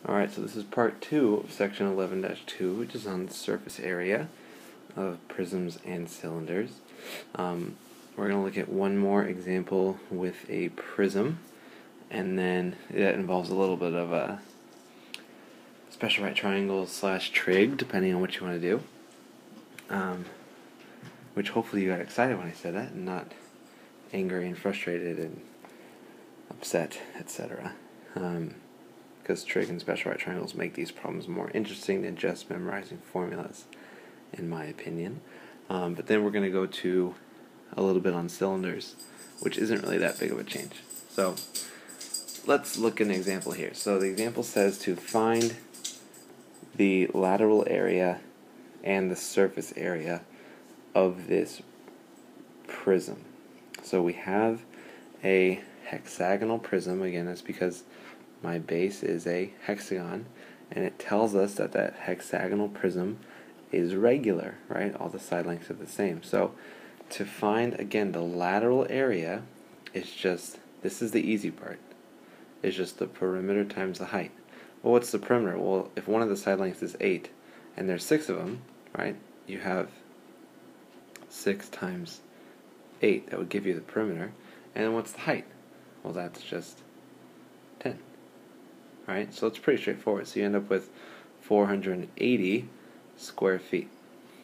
Alright, so this is part 2 of section 11-2, which is on the surface area of prisms and cylinders. We're going to look at one more example with a prism, and then that involves a little bit of a special right triangle / trig, depending on what you want to do. Which hopefully you got excited when I said that, and not angry and frustrated and upset, etc. Because trig and special right triangles make these problems more interesting than just memorizing formulas, in my opinion. But then we're going to go to a little bit on cylinders, which isn't really that big of a change. So let's look at an example here. So the example says to find the lateral area and the surface area of this prism. So we have a hexagonal prism. Again, that's because my base is a hexagon, and it tells us that that hexagonal prism is regular, right? All the side lengths are the same. So to find, again, the lateral area, is just, this is the easy part, is just the perimeter times the height. Well, what's the perimeter? Well, if one of the side lengths is 8, and there's 6 of them, right, you have 6 times 8. That would give you the perimeter. And then what's the height? Well, that's just 10. Right? So it's pretty straightforward. So you end up with 480 square feet.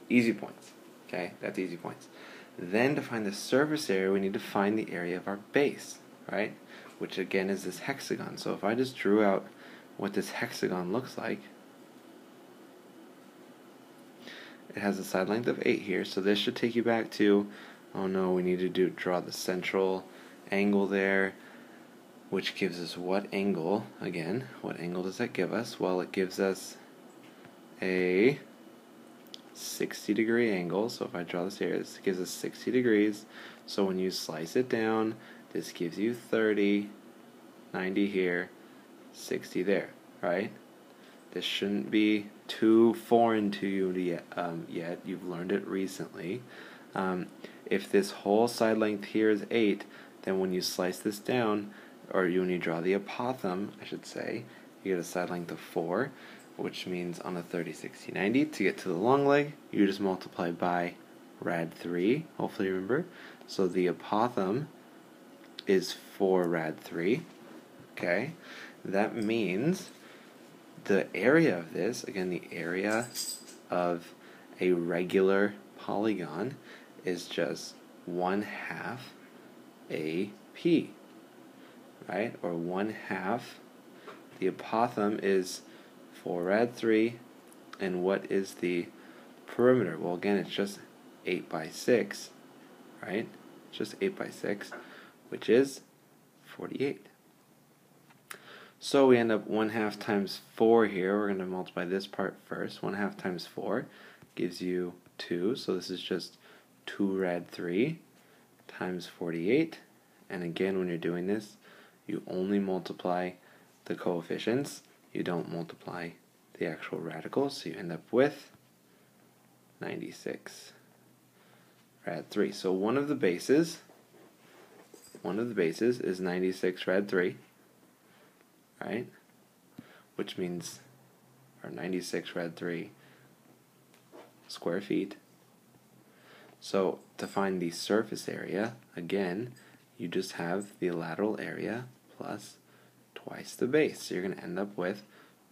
Easy points. Okay, that's easy points. Then to find the surface area, we need to find the area of our base, right? Which again is this hexagon. So if I just drew out what this hexagon looks like, it has a side length of 8 here, so this should take you back to, oh no, we need to draw the central angle there, which gives us what angle? Again, what angle does that give us? Well, it gives us a 60-degree angle. So if I draw this here, this gives us 60 degrees. So when you slice it down, this gives you 30, 90 here, 60 there, right? This shouldn't be too foreign to you yet. You've learned it recently. If this whole side length here is 8, then when you slice this down, or when you draw the apothem, I should say, you get a side length of 4, which means on a 30, 60, 90, to get to the long leg, you just multiply by rad 3, hopefully you remember. So the apothem is 4 rad 3, okay? That means the area of this, again, the area of a regular polygon is just 1/2 AP, right? Or 1/2. The apothem is 4 rad 3, and what is the perimeter? Well, again, it's just 8 by 6, right? It's just 8 by 6, which is 48. So we end up 1/2 times 4 here. We're going to multiply this part first. 1/2 times 4 gives you 2. So this is just 2 rad 3 times 48. And again, when you're doing this, you only multiply the coefficients. You don't multiply the actual radicals. So you end up with 96 rad 3. So one of the bases is 96 rad 3. Right? Which means, or 96 rad 3 square feet. So to find the surface area, again, you just have the lateral area plus twice the base. So you're going to end up with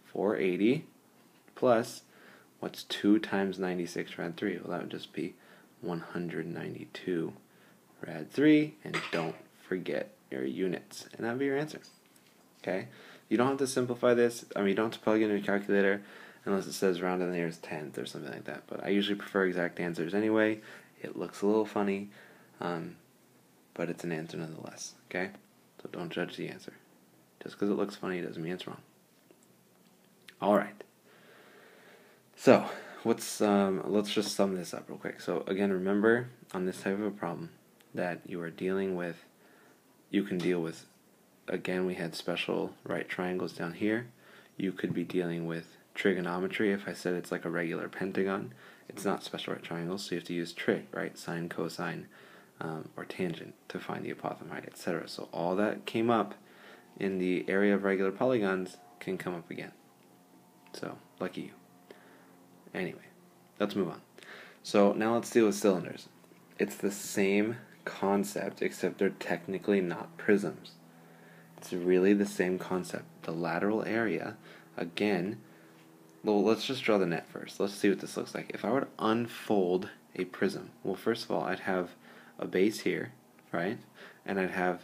480 plus, what's 2 times 96 rad 3? Well, that would just be 192 rad 3, and don't forget your units. And that would be your answer. Okay? You don't have to simplify this. I mean, you don't have to plug in your calculator unless it says round to the nearest tenth or something like that. But I usually prefer exact answers anyway. It looks a little funny, but it's an answer nonetheless. Okay? So don't judge the answer. Just because it looks funny doesn't mean it's wrong. All right. So let's just sum this up real quick. So again, remember on this type of a problem that you are dealing with, you can deal with. Again, we had special right triangles down here. You could be dealing with trigonometry. If I said it's like a regular pentagon, it's not special right triangles, so you have to use trig, right? Sine, cosine, or tangent to find the apothem height, etc. So all that came up in the area of regular polygons can come up again. So, lucky you. Anyway, let's move on. So now let's deal with cylinders. It's the same concept, except they're technically not prisms. It's really the same concept. The lateral area, again, well, let's just draw the net first. Let's see what this looks like. If I were to unfold a prism, well, first of all, I'd have a base here, right? And I'd have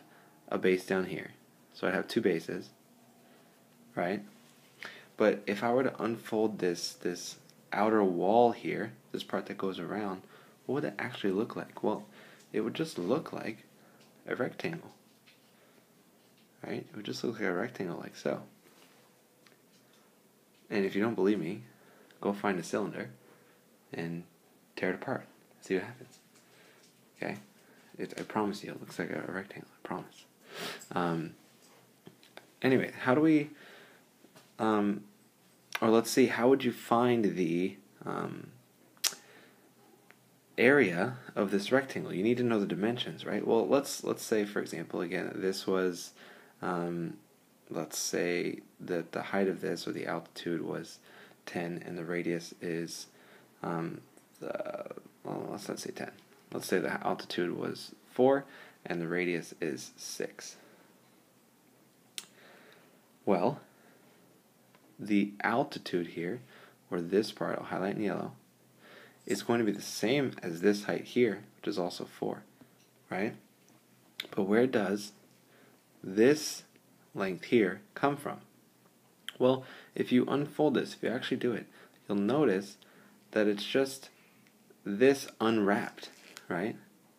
a base down here. So I'd have two bases, right? But if I were to unfold this outer wall here, this part that goes around, what would it actually look like? Well, it would just look like a rectangle, right? It would just look like a rectangle like so. And if you don't believe me, go find a cylinder and tear it apart. See what happens. Okay? I promise you, it looks like a rectangle. I promise. Anyway, how do we... or let's see, how would you find the area of this rectangle? You need to know the dimensions, right? Well, let's say, for example, again, this was... let's say that the height of this, or the altitude, was 10, and the radius is, well, let's not say 10. Let's say the altitude was 4, and the radius is 6. Well, the altitude here, or this part, I'll highlight in yellow, is going to be the same as this height here, which is also 4, right? But where does this length here come from? Well, if you unfold this, if you actually do it, you'll notice that it's just this unwrapped, right?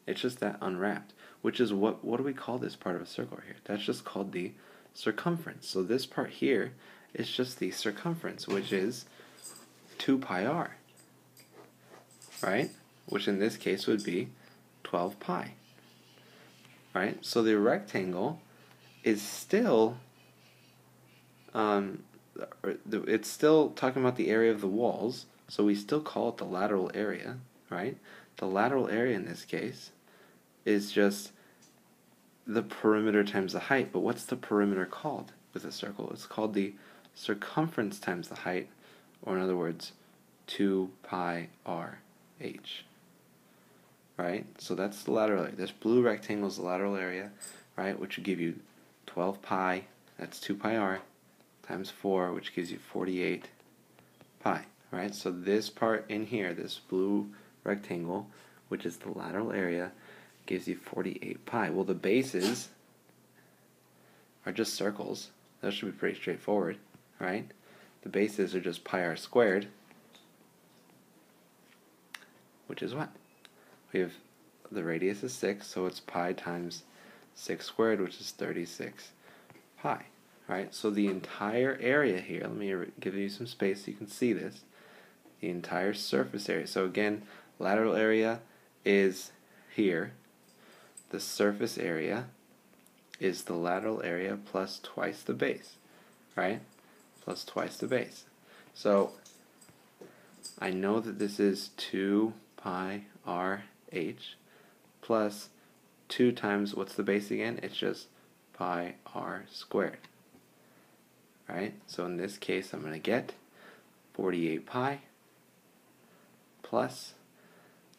It's just that unwrapped, which is what do we call this part of a circle here? That's just called the circumference. So this part here is just the circumference, which is 2 pi r, right? Which in this case would be 12 pi, right? So the rectangle is still, it's still talking about the area of the walls, so we still call it the lateral area, right? The lateral area in this case is just the perimeter times the height, but what's the perimeter called with a circle? It's called the circumference times the height, or in other words, 2 pi r h, right? So that's the lateral area. This blue rectangle is the lateral area, right, which would give you 12 pi, that's 2 pi r, times 4, which gives you 48 pi, right? So this part in here, this blue rectangle, which is the lateral area, gives you 48 pi. Well, the bases are just circles. That should be pretty straightforward, right? The bases are just pi r squared, which is what? We have the radius is 6, so it's pi times 6 squared, which is 36 pi, right? So the entire area here, let me give you some space so you can see this, the entire surface area. So again, lateral area is here. The surface area is the lateral area plus twice the base, right? Plus twice the base. So I know that this is 2 pi r h plus 2 times, what's the base again? It's just pi r squared, right? So in this case, I'm going to get 48 pi plus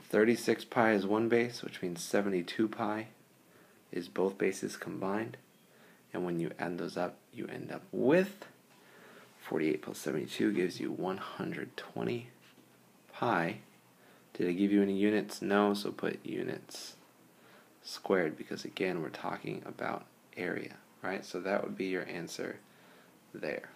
36 pi is one base, which means 72 pi is both bases combined. And when you add those up, you end up with 48 plus 72 gives you 120 pi. Did I give you any units? No, so put units squared, because again, we're talking about area, right? So that would be your answer there.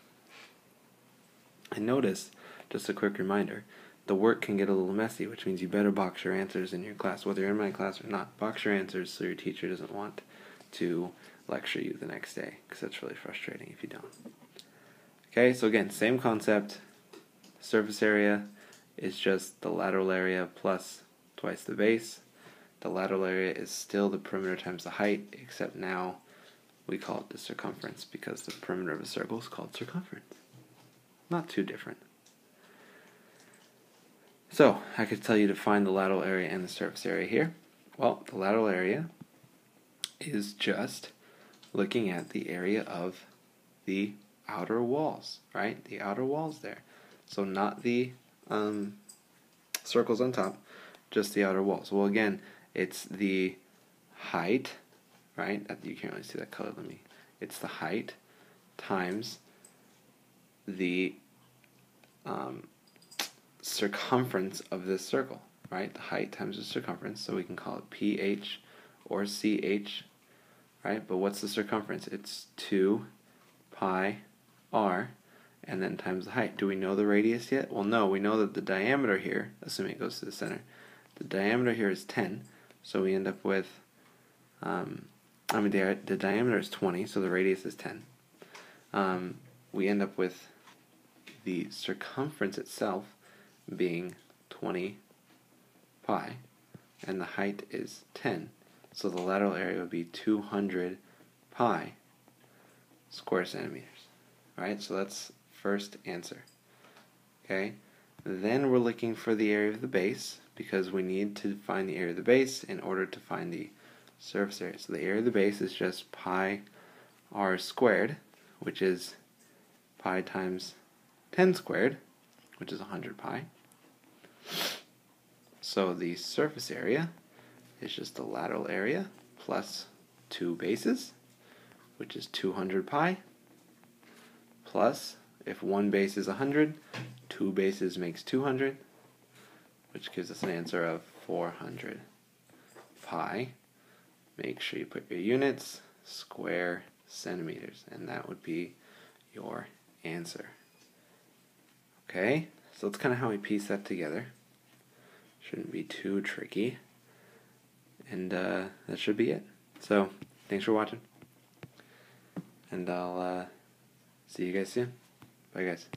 And notice, just a quick reminder, the work can get a little messy, which means you better box your answers in your class. Whether you're in my class or not, box your answers so your teacher doesn't want to lecture you the next day, because that's really frustrating if you don't. Okay, so again, same concept. Surface area is just the lateral area plus twice the base. The lateral area is still the perimeter times the height, except now we call it the circumference, because the perimeter of a circle is called circumference. Not too different. So, I could tell you to find the lateral area and the surface area here. Well, the lateral area is just looking at the area of the outer walls, right? The outer walls there. So not the circles on top, just the outer walls. Well, again, it's the height, right? You can't really see that color. It's the height times the circumference of this circle, right? The height times the circumference, so we can call it PH or CH, right? But what's the circumference? It's 2 pi r, and then times the height. Do we know the radius yet? Well, no. We know that the diameter here, assuming it goes to the center, the diameter here is 10, so we end up with, the diameter is 20, so the radius is 10. We end up with the circumference itself being 20 pi, and the height is 10. So the lateral area would be 200 pi square centimeters. Right? So that's first answer. Okay? Then we're looking for the area of the base, because we need to find the area of the base in order to find the surface area. So the area of the base is just pi r squared, which is pi times 10 squared, which is 100 pi. So the surface area is just the lateral area plus 2 bases, which is 200 pi, plus, if one base is 100, 2 bases makes 200, which gives us an answer of 400 pi. Make sure you put your units, square centimeters, and that would be your answer. Okay, so that's kind of how we piece that together. Shouldn't be too tricky. And that should be it. So, thanks for watching. And I'll see you guys soon. Bye, guys.